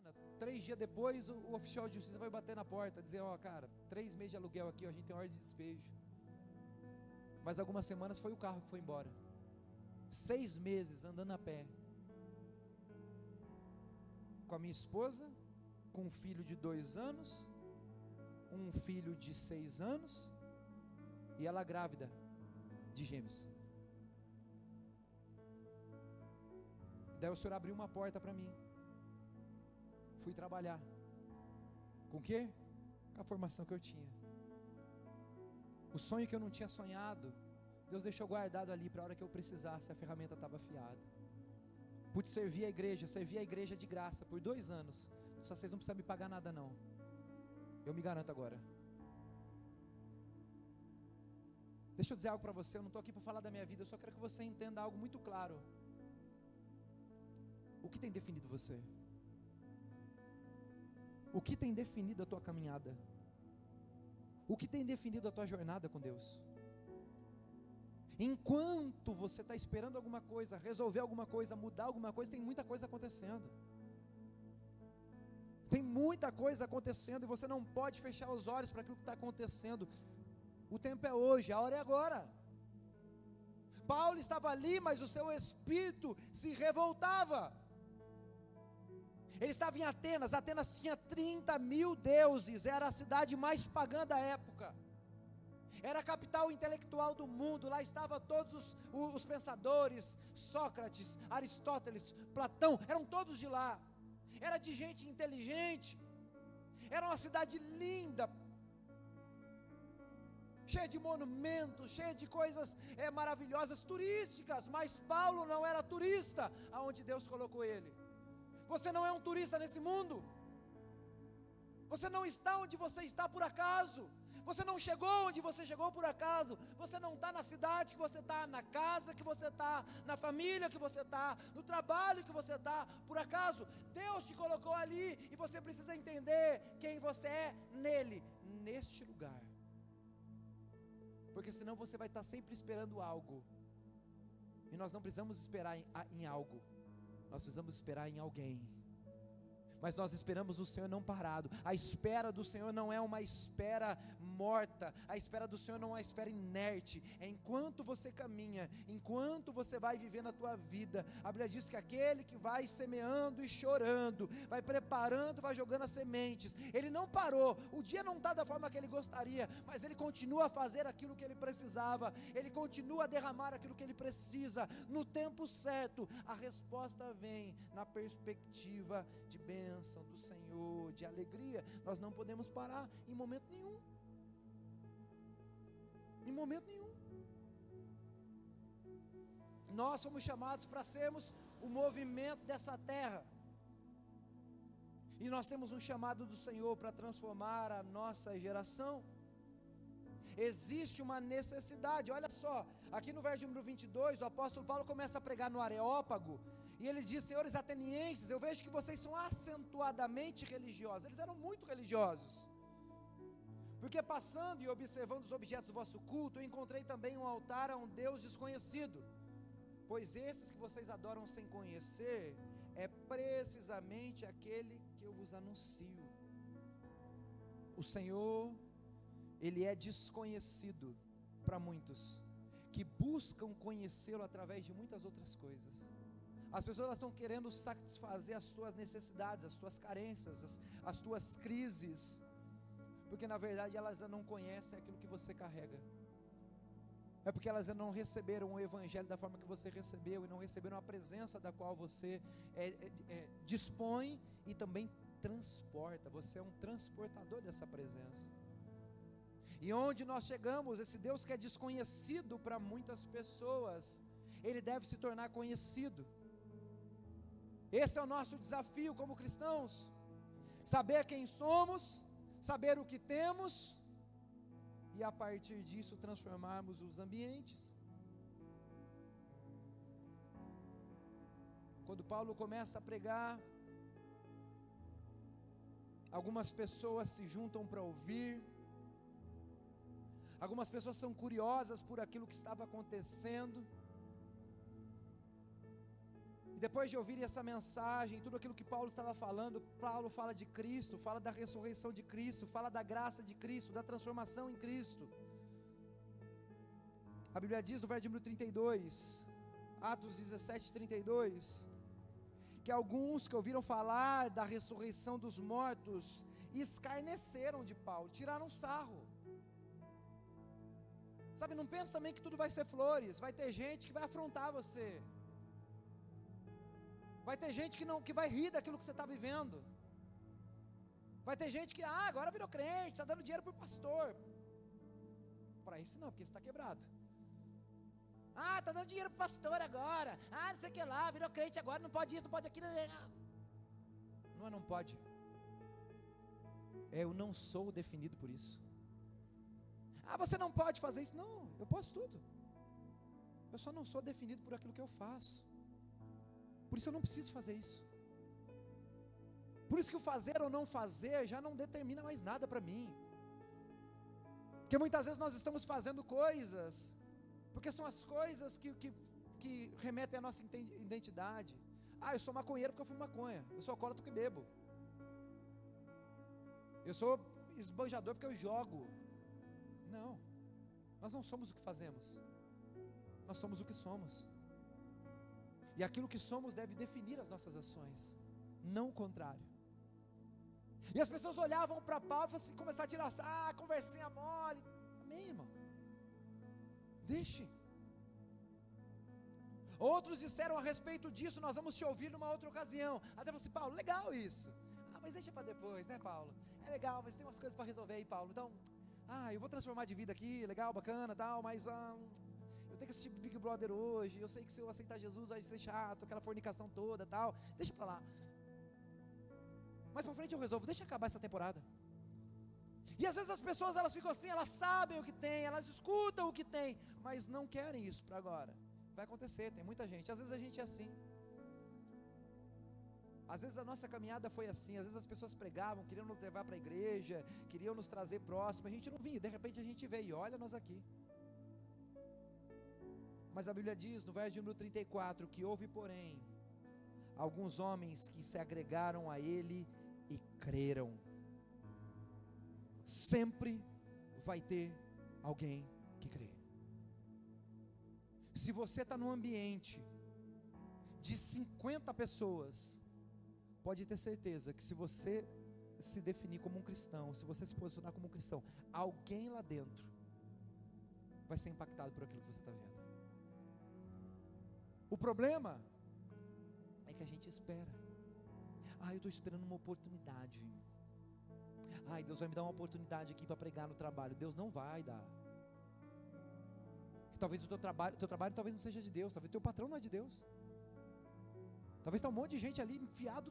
semana, 3 dias depois, o oficial de justiça vai bater na porta, dizer, ó, cara, 3 meses de aluguel aqui, ó, a gente tem ordem de despejo. Mas algumas semanas foi o carro que foi embora. 6 meses andando a pé, com a minha esposa, com um filho de 2 anos, um filho de 6 anos, e ela grávida de gêmeos. Daí o Senhor abriu uma porta para mim. Fui trabalhar. Com o quê? Com a formação que eu tinha. O sonho que eu não tinha sonhado, Deus deixou guardado ali para a hora que eu precisasse, a ferramenta estava afiada. Pude servir a igreja de graça por 2 anos. Só vocês não precisam me pagar nada não. Eu me garanto agora. Deixa eu dizer algo para você, eu não estou aqui para falar da minha vida, eu só quero que você entenda algo muito claro. O que tem definido você? O que tem definido a tua caminhada? O que tem definido a tua jornada com Deus? Enquanto você está esperando alguma coisa, resolver alguma coisa, mudar alguma coisa, tem muita coisa acontecendo. Tem muita coisa acontecendo e você não pode fechar os olhos para aquilo que está acontecendo. O tempo é hoje, a hora é agora. Paulo estava ali, mas o seu espírito se revoltava. Ele estava em Atenas. Atenas tinha 30.000 deuses, era a cidade mais pagã da época, era a capital intelectual do mundo. Lá estavam todos os pensadores, Sócrates, Aristóteles, Platão, eram todos de lá, era de gente inteligente, era uma cidade linda, cheia de monumentos, cheia de coisas maravilhosas, turísticas, mas Paulo não era turista aonde Deus colocou ele. Você não é um turista nesse mundo. Você não está onde você está por acaso. Você não chegou onde você chegou por acaso. Você não está na cidade que você está, na casa que você está, na família que você está, no trabalho que você está, por acaso. Deus te colocou ali e você precisa entender quem você é nele, neste lugar. Porque senão você vai estar sempre esperando algo. E nós não precisamos esperar em algo. Nós precisamos esperar em alguém. Mas nós esperamos o Senhor não parado. A espera do Senhor não é uma espera morta. A espera do Senhor não é uma espera inerte. É enquanto você caminha, enquanto você vai vivendo a tua vida. A Bíblia diz que aquele que vai semeando e chorando, vai preparando, vai jogando as sementes. Ele não parou. O dia não está da forma que ele gostaria, mas ele continua a fazer aquilo que ele precisava. Ele continua a derramar aquilo que ele precisa. No tempo certo, a resposta vem na perspectiva de bênção do Senhor, de alegria. Nós não podemos parar em momento nenhum. Em momento nenhum. Nós somos chamados para sermos o movimento dessa terra. E nós temos um chamado do Senhor para transformar a nossa geração. Existe uma necessidade. Olha só, aqui no verso número 22, o apóstolo Paulo começa a pregar no Areópago, e ele diz: senhores atenienses, eu vejo que vocês são acentuadamente religiosos. Eles eram muito religiosos, porque passando e observando os objetos do vosso culto, eu encontrei também um altar a um Deus desconhecido, pois esses que vocês adoram sem conhecer, é precisamente aquele que eu vos anuncio. O Senhor, Ele é desconhecido para muitos, que buscam conhecê-lo através de muitas outras coisas. As pessoas elas estão querendo satisfazer as tuas necessidades, as tuas carências, as tuas crises, porque na verdade elas não conhecem aquilo que você carrega. É porque elas não receberam o Evangelho da forma que você recebeu, e não receberam a presença da qual você dispõe e também transporta. Você é um transportador dessa presença. E onde nós chegamos, esse Deus que é desconhecido para muitas pessoas, Ele deve se tornar conhecido. Esse é o nosso desafio como cristãos: saber quem somos, saber o que temos, e a partir disso transformarmos os ambientes. Quando Paulo começa a pregar, algumas pessoas se juntam para ouvir. Algumas pessoas são curiosas por aquilo que estava acontecendo. E depois de ouvirem essa mensagem, tudo aquilo que Paulo estava falando, Paulo fala de Cristo, fala da ressurreição de Cristo, fala da graça de Cristo, da transformação em Cristo. A Bíblia diz no verso número 32, Atos 17, 32, que alguns que ouviram falar da ressurreição dos mortos, escarneceram de Paulo, tiraram sarro. Sabe, não pensa também que tudo vai ser flores. Vai ter gente que vai afrontar você. Vai ter gente que vai rir daquilo que você está vivendo. Vai ter gente que, agora virou crente, está dando dinheiro para o pastor. Para isso não, porque você está quebrado. Está dando dinheiro para o pastor agora. Não sei o que lá, virou crente agora, não pode isso, não pode aquilo. Não pode. Eu não sou definido por isso. Você não pode fazer isso. Não, eu posso tudo. Eu só não sou definido por aquilo que eu faço. Por isso eu não preciso fazer isso. Por isso que o fazer ou não fazer já não determina mais nada para mim. Porque muitas vezes nós estamos fazendo coisas porque são as coisas que remetem à nossa identidade. Eu sou maconheiro porque eu fumo maconha. Eu sou alcoólatra porque bebo. Eu sou esbanjador porque eu jogo. Não, nós não somos o que fazemos, nós somos o que somos, e aquilo que somos deve definir as nossas ações, não o contrário. E as pessoas olhavam para Paulo e assim, começaram a tirar, conversinha mole. Amém, irmão? Deixe. Outros disseram a respeito disso: nós vamos te ouvir numa outra ocasião. Até falou assim: Paulo, legal isso. Mas deixa para depois, né, Paulo? É legal, mas tem umas coisas para resolver aí, Paulo. Então, eu vou transformar de vida aqui, legal, bacana, tal, mas eu tenho que assistir Big Brother hoje, eu sei que se eu aceitar Jesus vai ser chato, aquela fornicação toda, tal, deixa pra lá. Mais pra frente eu resolvo, deixa acabar essa temporada. E às vezes as pessoas, elas ficam assim, elas sabem o que tem, elas escutam o que tem, mas não querem isso para agora. Vai acontecer, tem muita gente, às vezes a gente é assim. Às vezes a nossa caminhada foi assim, às vezes as pessoas pregavam, queriam nos levar para a igreja, queriam nos trazer próximo, a gente não vinha, de repente a gente veio, e olha nós aqui. Mas a Bíblia diz, no verso de número 34, que houve porém, alguns homens que se agregaram a ele e creram. Sempre vai ter alguém que crê. Se você está num ambiente de 50 pessoas, pode ter certeza que se você se definir como um cristão, se você se posicionar como um cristão, alguém lá dentro vai ser impactado por aquilo que você está vendo. O problema é que a gente espera. Eu estou esperando uma oportunidade. Deus vai me dar uma oportunidade aqui para pregar no trabalho. Deus não vai dar. Que talvez o teu trabalho talvez não seja de Deus, talvez o teu patrão não é de Deus. Talvez está um monte de gente ali enfiado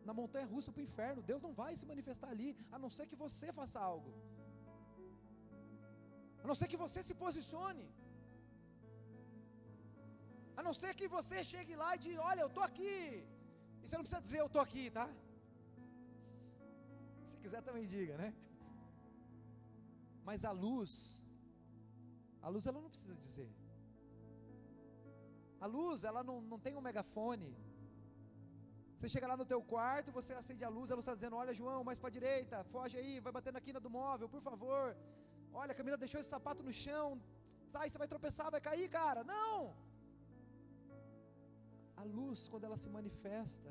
na montanha russa para o inferno. Deus não vai se manifestar ali, a não ser que você faça algo, a não ser que você se posicione, a não ser que você chegue lá e diga: olha, eu estou aqui. E você não precisa dizer eu estou aqui, tá? Se quiser também diga, né? Mas a luz ela não precisa dizer. A luz, ela não tem um megafone. Você chega lá no teu quarto, você acende a luz está dizendo: olha, João, mais para a direita, foge aí, vai bater na quina do móvel, por favor. Olha, Camila deixou esse sapato no chão, sai, você vai tropeçar, vai cair, cara. Não! A luz, quando ela se manifesta,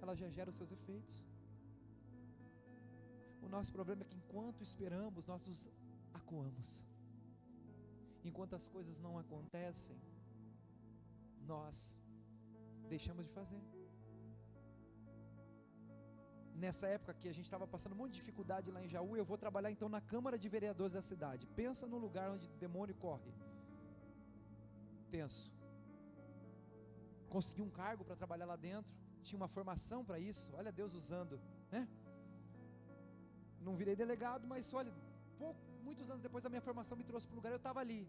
ela já gera os seus efeitos. O nosso problema é que enquanto esperamos, nós nos acuamos. Enquanto as coisas não acontecem, nós deixamos de fazer. Nessa época que a gente estava passando um monte de dificuldade lá em Jaú, eu vou trabalhar então na Câmara de Vereadores da cidade. Pensa num lugar onde demônio corre. Tenso. Consegui um cargo para trabalhar lá dentro, tinha uma formação para isso, olha Deus usando, né? Não virei delegado, mas olha, muitos anos depois da minha formação me trouxe para o lugar, eu estava ali,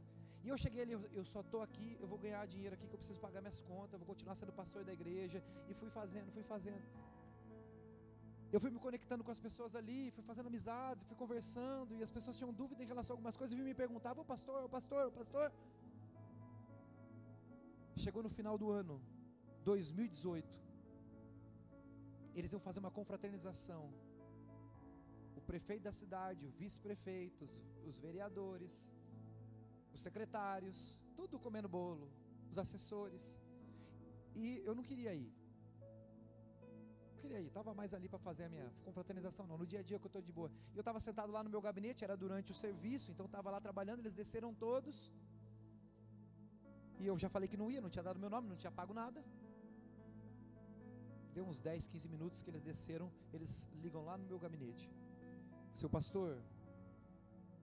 e eu cheguei ali, eu só estou aqui, eu vou ganhar dinheiro aqui, que eu preciso pagar minhas contas, eu vou continuar sendo pastor da igreja, e fui fazendo, eu fui me conectando com as pessoas ali, fui fazendo amizades, fui conversando, e as pessoas tinham dúvida em relação a algumas coisas, e me perguntavam: ô pastor, chegou no final do ano 2018, eles iam fazer uma confraternização, o prefeito da cidade, o vice-prefeito, os vereadores, os secretários, tudo comendo bolo, os assessores, e eu não queria ir, estava mais ali para fazer a minha confraternização, não, no dia a dia que eu estou de boa, e eu estava sentado lá no meu gabinete, era durante o serviço, então estava lá trabalhando, eles desceram todos, e eu já falei que não ia, não tinha dado meu nome, não tinha pago nada. Deu uns 10, 15 minutos que eles desceram, eles ligam lá no meu gabinete: seu pastor,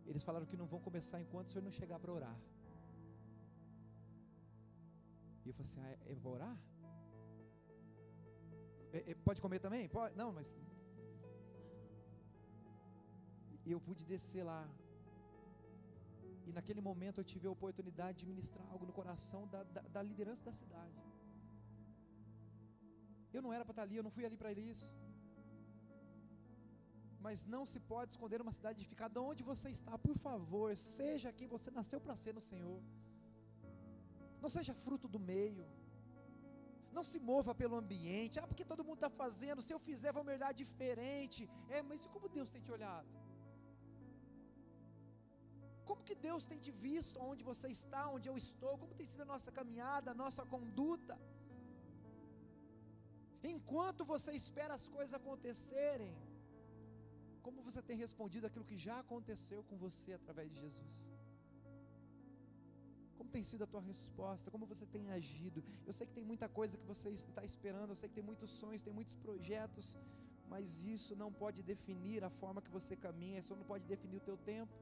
eles falaram que não vão começar enquanto o senhor não chegar para orar. E eu falei assim: é para orar? Pode comer também? Pode? Não, mas... eu pude descer lá, e naquele momento eu tive a oportunidade de ministrar algo no coração da liderança da cidade. Eu não era para estar ali, eu não fui ali para isso, mas não se pode esconder uma cidade edificada. Onde você está, por favor, seja quem você nasceu para ser no Senhor, não seja fruto do meio, não se mova pelo ambiente, porque todo mundo está fazendo, se eu fizer vão me olhar diferente, mas e como Deus tem te olhado? Como que Deus tem te visto, onde você está, onde eu estou, como tem sido a nossa caminhada, a nossa conduta? Enquanto você espera as coisas acontecerem, como você tem respondido aquilo que já aconteceu com você através de Jesus? Como tem sido a tua resposta? Como você tem agido? Eu sei que tem muita coisa que você está esperando, eu sei que tem muitos sonhos, tem muitos projetos, mas isso não pode definir a forma que você caminha, isso não pode definir o teu tempo,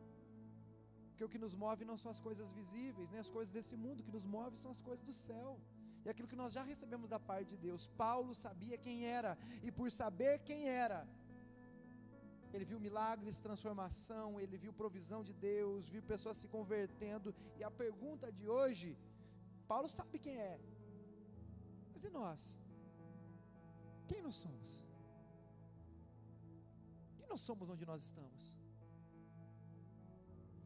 porque o que nos move não são as coisas visíveis, nem as coisas desse mundo, o que nos move são as coisas do céu, e aquilo que nós já recebemos da parte de Deus. Paulo sabia quem era, e por saber quem era, ele viu milagres, transformação, ele viu provisão de Deus, viu pessoas se convertendo. E a pergunta de hoje, Paulo sabe quem é, mas e nós? Quem nós somos? Quem nós somos onde nós estamos?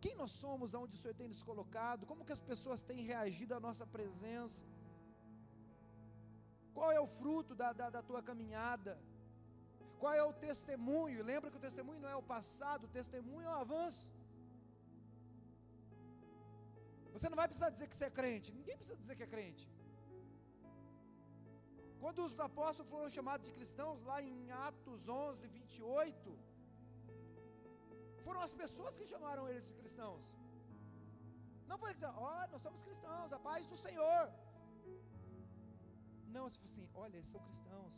Quem nós somos aonde o Senhor tem nos colocado? Como que as pessoas têm reagido à nossa presença? Qual é o fruto da tua caminhada? Qual é o testemunho? Lembra que o testemunho não é o passado, o testemunho é o avanço. Você não vai precisar dizer que você é crente, ninguém precisa dizer que é crente. Quando os apóstolos foram chamados de cristãos, lá em Atos 11, 28, foram as pessoas que chamaram eles de cristãos. Não foi dizer, nós somos cristãos, a paz do Senhor. Não, se fosse assim, olha, eles são cristãos.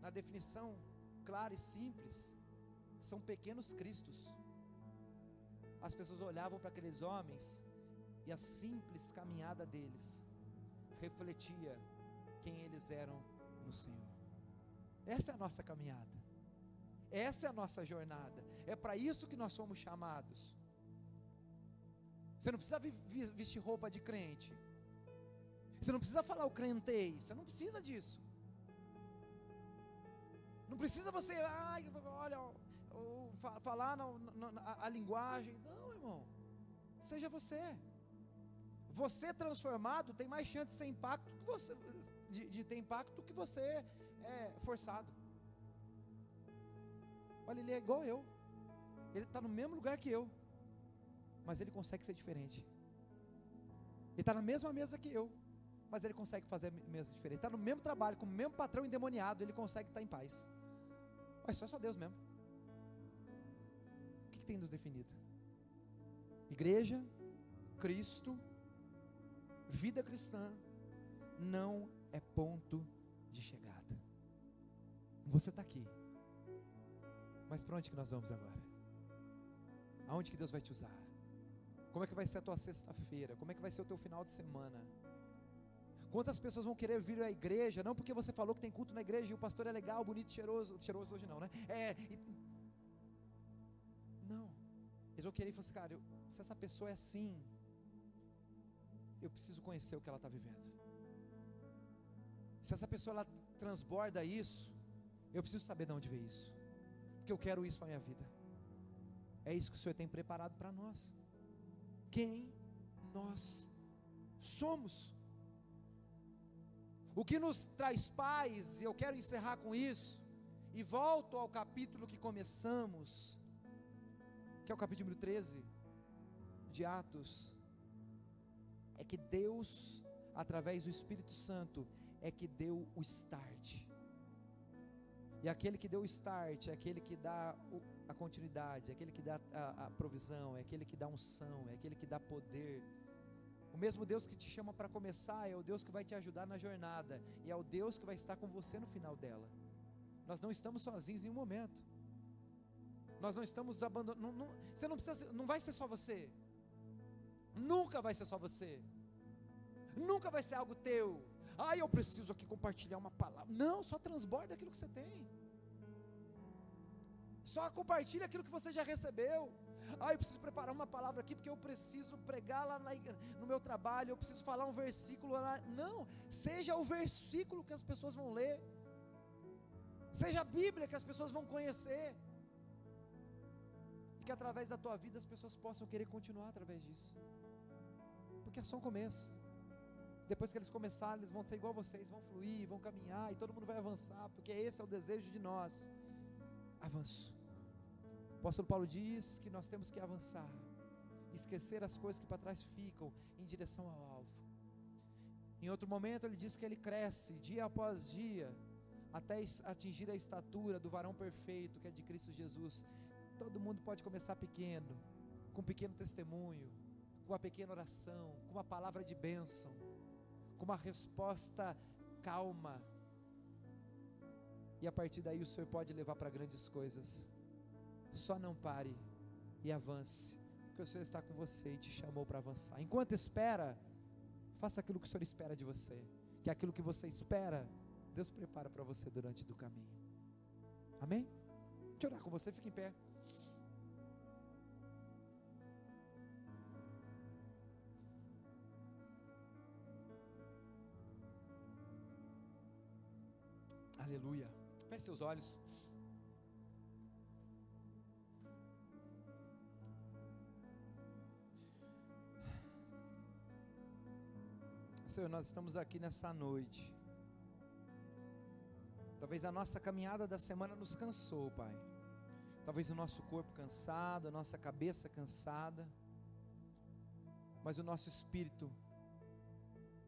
Na definição clara e simples, são pequenos cristos. As pessoas olhavam para aqueles homens e a simples caminhada deles refletia quem eles eram no Senhor. Essa é a nossa caminhada, essa é a nossa jornada, é para isso que nós somos chamados. Você não precisa vestir roupa de crente, você não precisa falar o crentei, você não precisa disso. Não precisa você, olha, falar a linguagem. Não, irmão, seja você. Você transformado tem mais chance de ser impacto que você, de ter impacto que você forçado. Olha, ele é igual eu, ele está no mesmo lugar que eu, mas ele consegue ser diferente. Ele está na mesma mesa que eu, mas ele consegue fazer a mesa diferente. Está no mesmo trabalho, com o mesmo patrão endemoniado, ele consegue estar em paz. Mas só Deus mesmo. O que tem nos definido? Igreja, Cristo, vida cristã, não é ponto de chegada. Você está aqui, mas para onde que nós vamos agora? Aonde que Deus vai te usar? Como é que vai ser a tua sexta-feira? Como é que vai ser o teu final de semana? Quantas pessoas vão querer vir à igreja, não porque você falou que tem culto na igreja e o pastor é legal, bonito, cheiroso hoje não, né? Não, eles vão querer e falar assim, cara, se essa pessoa é assim, eu preciso conhecer o que ela está vivendo. Se essa pessoa ela transborda isso, eu preciso saber de onde veio isso, porque eu quero isso para a minha vida. É isso que o Senhor tem preparado para nós. Quem nós somos? O que nos traz paz, e eu quero encerrar com isso, e volto ao capítulo que começamos, que é o capítulo 13 de Atos, é que Deus, através do Espírito Santo, é que deu o start, e aquele que deu o start, é aquele que dá a continuidade, é aquele que dá a provisão, é aquele que dá unção, é aquele que dá poder. O mesmo Deus que te chama para começar, é o Deus que vai te ajudar na jornada, e é o Deus que vai estar com você no final dela. Nós não estamos sozinhos em um momento, nós não estamos abandonados, você não precisa, não vai ser só você, nunca vai ser só você, nunca vai ser algo teu, eu preciso aqui compartilhar uma palavra, não, só transborda aquilo que você tem, só compartilha aquilo que você já recebeu. Eu preciso preparar uma palavra aqui, porque eu preciso pregar lá no meu trabalho, eu preciso falar um versículo lá. Não, seja o versículo que as pessoas vão ler, seja a Bíblia que as pessoas vão conhecer, e que através da tua vida as pessoas possam querer continuar através disso, porque é só um começo. Depois que eles começarem, eles vão ser igual a vocês, vão fluir, vão caminhar, e todo mundo vai avançar, porque esse é o desejo de nós, avanço. O apóstolo Paulo diz que nós temos que avançar, esquecer as coisas que para trás ficam, em direção ao alvo. Em outro momento ele diz que ele cresce, dia após dia, até atingir a estatura do varão perfeito, que é de Cristo Jesus. Todo mundo pode começar pequeno, com um pequeno testemunho, com uma pequena oração, com uma palavra de bênção, com uma resposta calma, e a partir daí o Senhor pode levar para grandes coisas. Só não pare e avance, porque o Senhor está com você e te chamou para avançar. Enquanto espera, faça aquilo que o Senhor espera de você, que aquilo que você espera, Deus prepara para você durante o caminho. Amém? Deixa eu orar com você, fica em pé. Aleluia. Feche seus olhos. Senhor, nós estamos aqui nessa noite. Talvez a nossa caminhada da semana nos cansou, Pai. Talvez o nosso corpo cansado, a nossa cabeça cansada, mas o nosso espírito,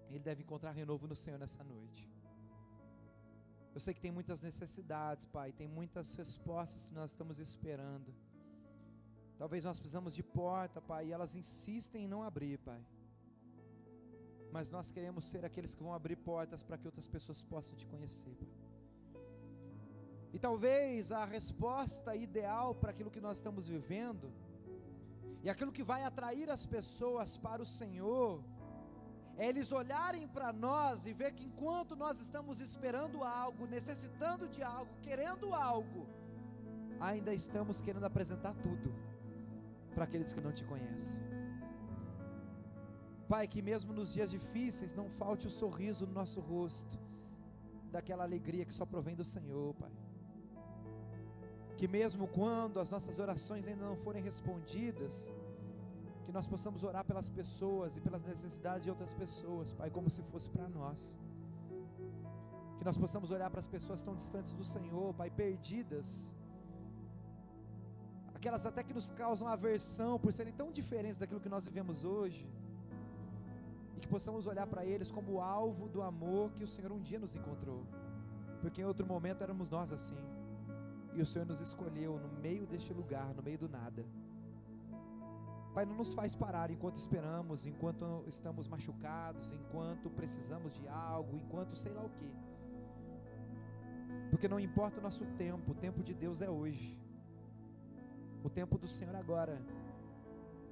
ele deve encontrar renovo no Senhor nessa noite. Eu sei que tem muitas necessidades, Pai, tem muitas respostas que nós estamos esperando. Talvez nós precisamos de porta, Pai, e elas insistem em não abrir, Pai. Mas nós queremos ser aqueles que vão abrir portas para que outras pessoas possam te conhecer, Pai. E talvez a resposta ideal para aquilo que nós estamos vivendo, e aquilo que vai atrair as pessoas para o Senhor, é eles olharem para nós e ver que enquanto nós estamos esperando algo, necessitando de algo, querendo algo, ainda estamos querendo apresentar tudo para aqueles que não te conhecem. Pai, que mesmo nos dias difíceis não falte o sorriso no nosso rosto, daquela alegria que só provém do Senhor, Pai. Que mesmo quando as nossas orações ainda não forem respondidas, que nós possamos orar pelas pessoas e pelas necessidades de outras pessoas, Pai, como se fosse para nós. Que nós possamos olhar para as pessoas tão distantes do Senhor, Pai, perdidas, aquelas até que nos causam aversão por serem tão diferentes daquilo que nós vivemos hoje, e que possamos olhar para eles como o alvo do amor que o Senhor um dia nos encontrou, porque em outro momento éramos nós assim, e o Senhor nos escolheu no meio deste lugar, no meio do nada. Pai, não nos faz parar enquanto esperamos, enquanto estamos machucados, enquanto precisamos de algo, enquanto sei lá o que, porque não importa o nosso tempo, o tempo de Deus é hoje, o tempo do Senhor agora,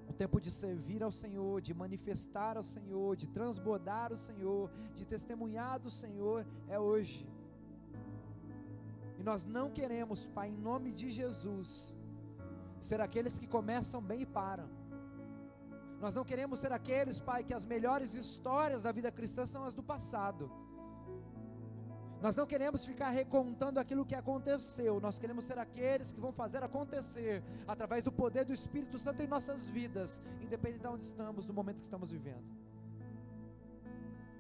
o tempo de servir ao Senhor, de manifestar ao Senhor, de transbordar o Senhor, de testemunhar do Senhor, é hoje. E nós não queremos, Pai, em nome de Jesus, ser aqueles que começam bem e param. Nós não queremos ser aqueles, Pai, que as melhores histórias da vida cristã são as do passado. Nós não queremos ficar recontando aquilo que aconteceu. Nós queremos ser aqueles que vão fazer acontecer através do poder do Espírito Santo em nossas vidas, independente de onde estamos, no momento que estamos vivendo.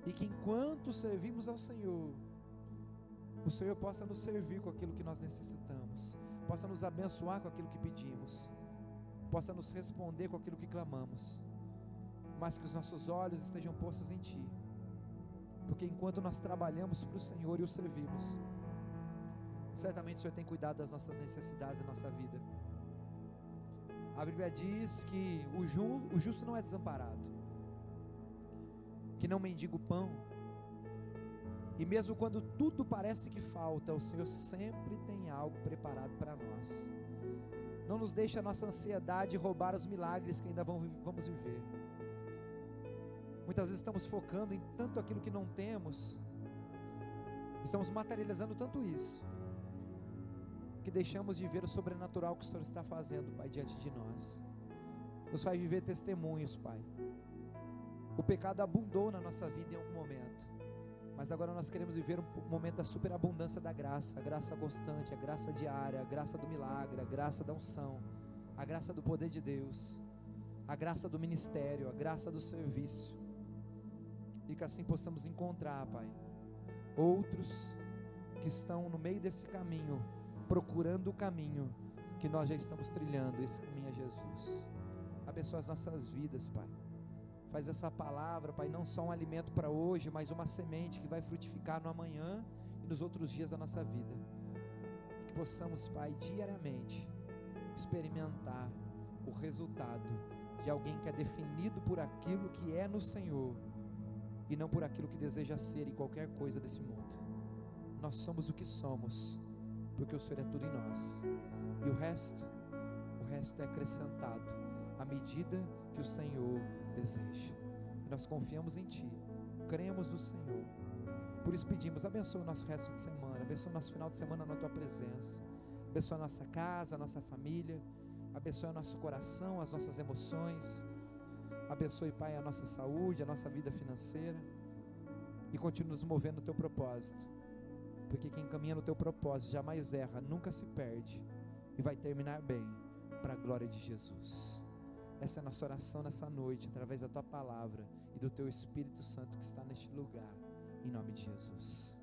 E que enquanto servimos ao Senhor, o Senhor possa nos servir com aquilo que nós necessitamos, possa nos abençoar com aquilo que pedimos, possa nos responder com aquilo que clamamos, mas que os nossos olhos estejam postos em Ti, porque enquanto nós trabalhamos para o Senhor e o servimos, certamente o Senhor tem cuidado das nossas necessidades da nossa vida. A Bíblia diz que o justo não é desamparado, que não mendiga o pão, e mesmo quando tudo parece que falta, o Senhor sempre tem algo preparado para nós. Não nos deixe a nossa ansiedade roubar os milagres que ainda vamos viver. Muitas vezes estamos focando em tanto aquilo que não temos, estamos materializando tanto isso, que deixamos de ver o sobrenatural que o Senhor está fazendo, Pai, diante de nós. Nos faz viver testemunhos, Pai. O pecado abundou na nossa vida em algum momento, mas agora nós queremos viver um momento da superabundância da graça, a graça constante, a graça diária, a graça do milagre, a graça da unção, a graça do poder de Deus, a graça do ministério, a graça do serviço, e que assim possamos encontrar, Pai, outros que estão no meio desse caminho, procurando o caminho que nós já estamos trilhando. Esse caminho é Jesus. Abençoa as nossas vidas, Pai. Faz essa palavra, Pai, não só um alimento para hoje, mas uma semente que vai frutificar no amanhã e nos outros dias da nossa vida. E que possamos, Pai, diariamente experimentar o resultado de alguém que é definido por aquilo que é no Senhor e não por aquilo que deseja ser em qualquer coisa desse mundo. Nós somos o que somos, porque o Senhor é tudo em nós, e o resto é acrescentado à medida que o Senhor deseja. E nós confiamos em Ti, cremos no Senhor. Por isso pedimos, abençoa o nosso resto de semana, abençoa o nosso final de semana na Tua presença, Abençoa a nossa casa, a nossa família. Abençoe o nosso coração, as nossas emoções. Abençoe, Pai, a nossa saúde, a nossa vida financeira. E continue nos movendo no teu propósito. Porque quem caminha no teu propósito jamais erra, nunca se perde. E vai terminar bem, para a glória de Jesus. Essa é a nossa oração nessa noite, através da tua palavra e do teu Espírito Santo que está neste lugar. Em nome de Jesus.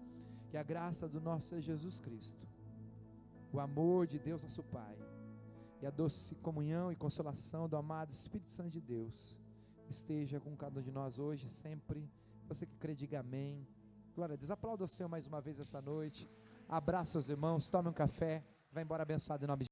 Que a graça do nosso Senhor Jesus Cristo, o amor de Deus nosso Pai, e a doce comunhão e consolação do amado Espírito Santo de Deus, esteja com cada um de nós hoje, sempre. Você que crê, diga amém. Glória a Deus. Aplauda o Senhor mais uma vez essa noite. Abraça os irmãos, tome um café, vai embora abençoado em nome de Jesus.